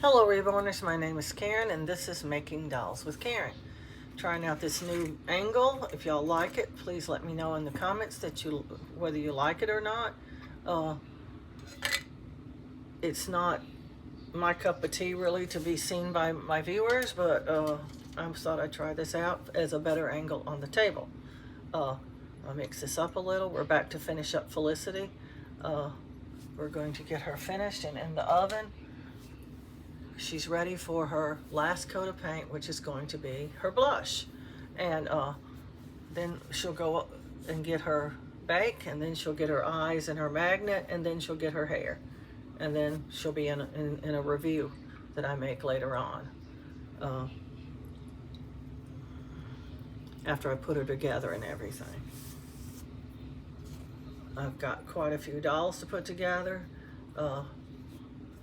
Hello Reborners, my name is Karen and this is Making Dolls with Karen. Trying out this new angle. If y'all like it, please let me know in the comments whether you like it or not. It's not my cup of tea really to be seen by my viewers, but I thought I'd try this out as a better angle on the table. I'll mix this up a little. We're back to finish up Felicity. We're going to get her finished and in the oven. She's ready for her last coat of paint, which is going to be her blush. And then she'll go and get her bake, and then she'll get her eyes and her magnet, and then she'll get her hair. And then she'll be in a review that I make later on. After I put her together and everything. I've got quite a few dolls to put together.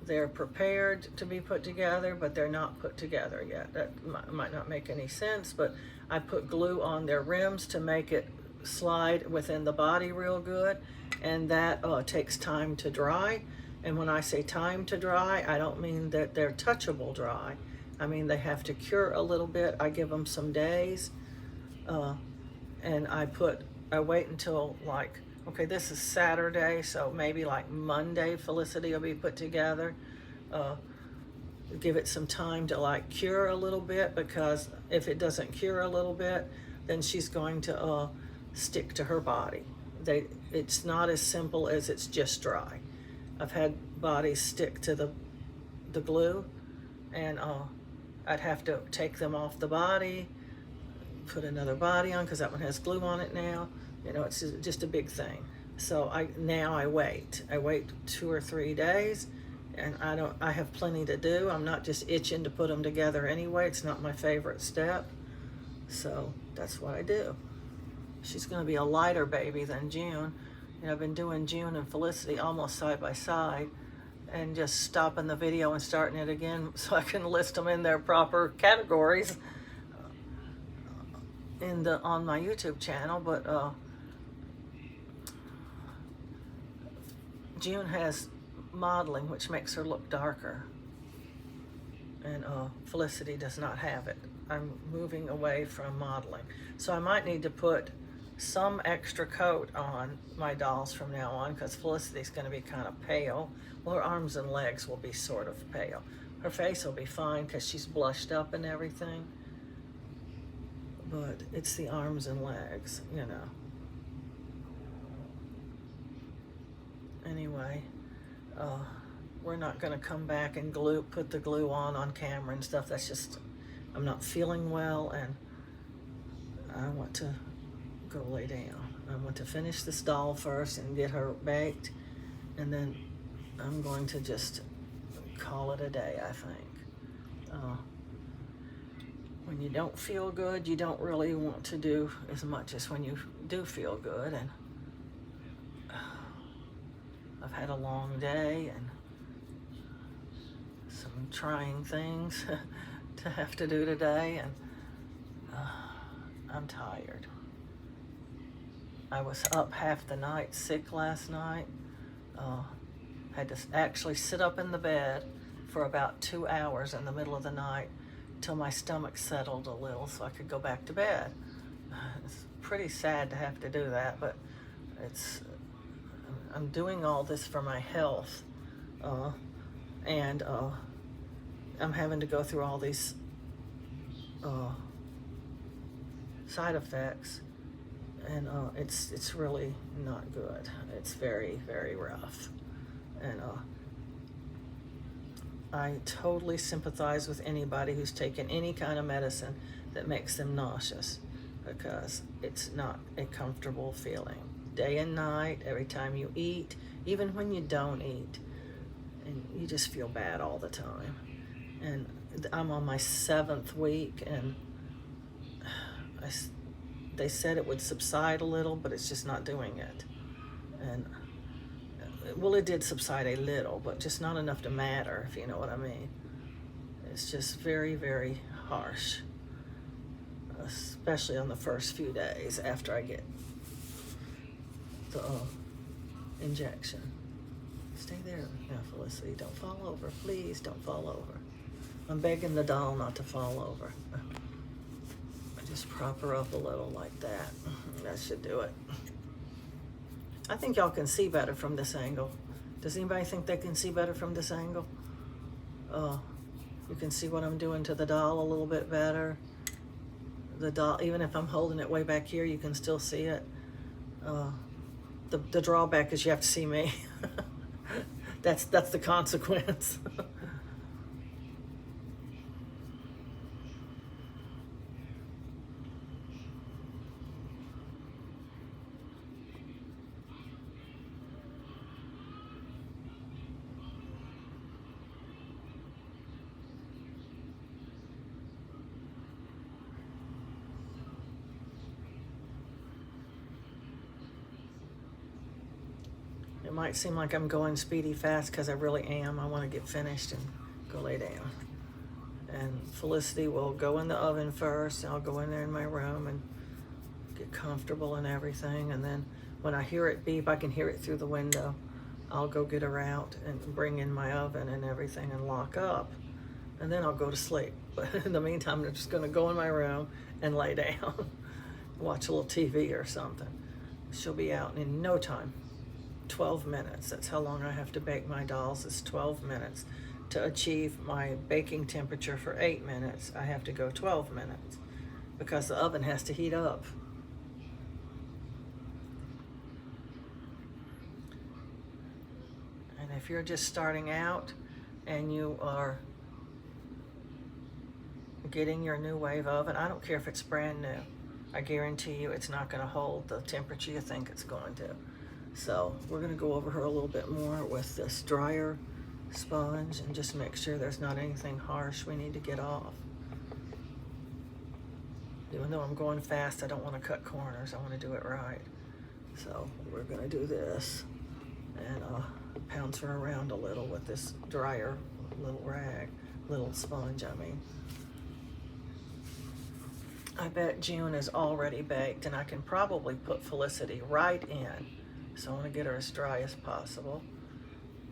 They're prepared to be put together, but they're not put together yet. That might not make any sense, but I put glue on their rims to make it slide within the body real good, and that takes time to dry. And when I say time to dry, I don't mean that they're touchable dry. I mean they have to cure a little bit. I give them some days, and I wait until okay, this is Saturday, so maybe like Monday Felicity will be put together. Give it some time to cure a little bit, because if it doesn't cure a little bit, then she's going to stick to her body. It's not as simple as it's just dry. I've had bodies stick to the glue, and I'd have to take them off the body, put another body on, because that one has glue on it now. You know, it's just a big thing. So now I wait 2 or 3 days, and I have plenty to do. I'm not just itching to put them together anyway. It's not my favorite step. So that's what I do. She's going to be a lighter baby than June. You know, I've been doing June and Felicity almost side by side, and just stopping the video and starting it again so I can list them in their proper categories on my YouTube channel. But June has modeling, which makes her look darker, and Felicity does not have it. I'm moving away from modeling, so I might need to put some extra coat on my dolls from now on, because Felicity's going to be kind of pale. Well, her arms and legs will be sort of pale. Her face will be fine because she's blushed up and everything, but it's the arms and legs, you know. Anyway, we're not going to come back and put the glue on camera and stuff. That's just, I'm not feeling well, and I want to go lay down. I want to finish this doll first and get her baked, and then I'm going to just call it a day, I think. When you don't feel good, you don't really want to do as much as when you do feel good, and I've had a long day and some trying things to have to do today, and I'm tired. I was up half the night sick last night. Had to actually sit up in the bed for about 2 hours in the middle of the night till my stomach settled a little so I could go back to bed. It's pretty sad to have to do that, but I'm doing all this for my health, and I'm having to go through all these side effects, and it's really not good. It's very, very rough, and I totally sympathize with anybody who's taken any kind of medicine that makes them nauseous, because it's not a comfortable feeling. Day and night, every time you eat, even when you don't eat, and you just feel bad all the time. And I'm on my 7th week, and they said it would subside a little, but it's just not doing it. And well, it did subside a little, but just not enough to matter, if you know what I mean. It's just very, very harsh, especially on the first few days after I get the injection. Stay there now, Felicity. Don't fall over. Please don't fall over. I'm begging the doll not to fall over. I just prop her up a little like that. That should do it. I think y'all can see better from this angle. Does anybody think they can see better from this angle? You can see what I'm doing to the doll a little bit better. The doll, even if I'm holding it way back here, you can still see it. The drawback is you have to see me. That's the consequence. It might seem like I'm going speedy fast because I really am. I want to get finished and go lay down. And Felicity will go in the oven first. I'll go in there in my room and get comfortable and everything. And then when I hear it beep, I can hear it through the window. I'll go get her out and bring in my oven and everything and lock up. And then I'll go to sleep. But in the meantime, I'm just going to go in my room and lay down. Watch a little TV or something. She'll be out in no time. 12 minutes. That's how long I have to bake my dolls. It's 12 minutes. To achieve my baking temperature for 8 minutes, I have to go 12 minutes because the oven has to heat up. And if you're just starting out and you are getting your new wave oven, I don't care if it's brand new. I guarantee you it's not going to hold the temperature you think it's going to. So we're going to go over her a little bit more with this dryer sponge and just make sure there's not anything harsh we need to get off. Even though I'm going fast, I don't want to cut corners. I want to do it right. So we're going to do this and pounce her around a little with this dryer little sponge, I mean. I bet June is already baked and I can probably put Felicity right in. So I want to get her as dry as possible.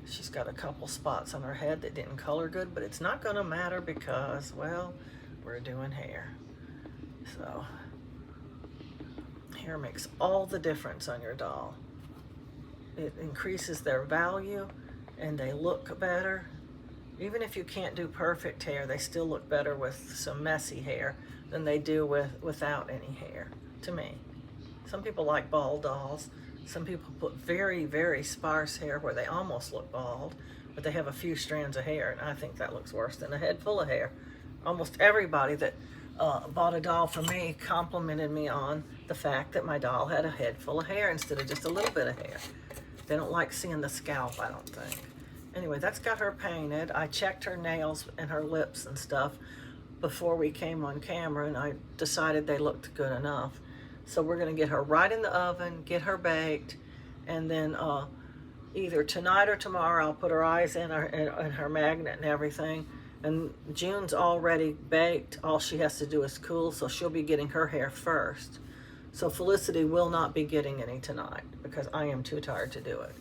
She's got a couple spots on her head that didn't color good, but it's not going to matter because, well, we're doing hair. So hair makes all the difference on your doll. It increases their value and they look better. Even if you can't do perfect hair, they still look better with some messy hair than they do without any hair, to me. Some people like bald dolls. Some people put very, very sparse hair where they almost look bald, but they have a few strands of hair, and I think that looks worse than a head full of hair. Almost everybody that bought a doll from me complimented me on the fact that my doll had a head full of hair instead of just a little bit of hair. They don't like seeing the scalp, I don't think. Anyway, that's got her painted. I checked her nails and her lips and stuff before we came on camera, and I decided they looked good enough. So we're going to get her right in the oven, get her baked, and then either tonight or tomorrow I'll put her eyes in her magnet and everything. And June's already baked. All she has to do is cool, so she'll be getting her hair first. So Felicity will not be getting any tonight because I am too tired to do it.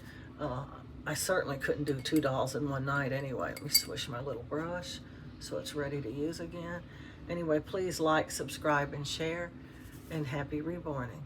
I certainly couldn't do 2 dolls in one night anyway. Let me swish my little brush so it's ready to use again. Anyway, please like, subscribe, and share. And happy reborning.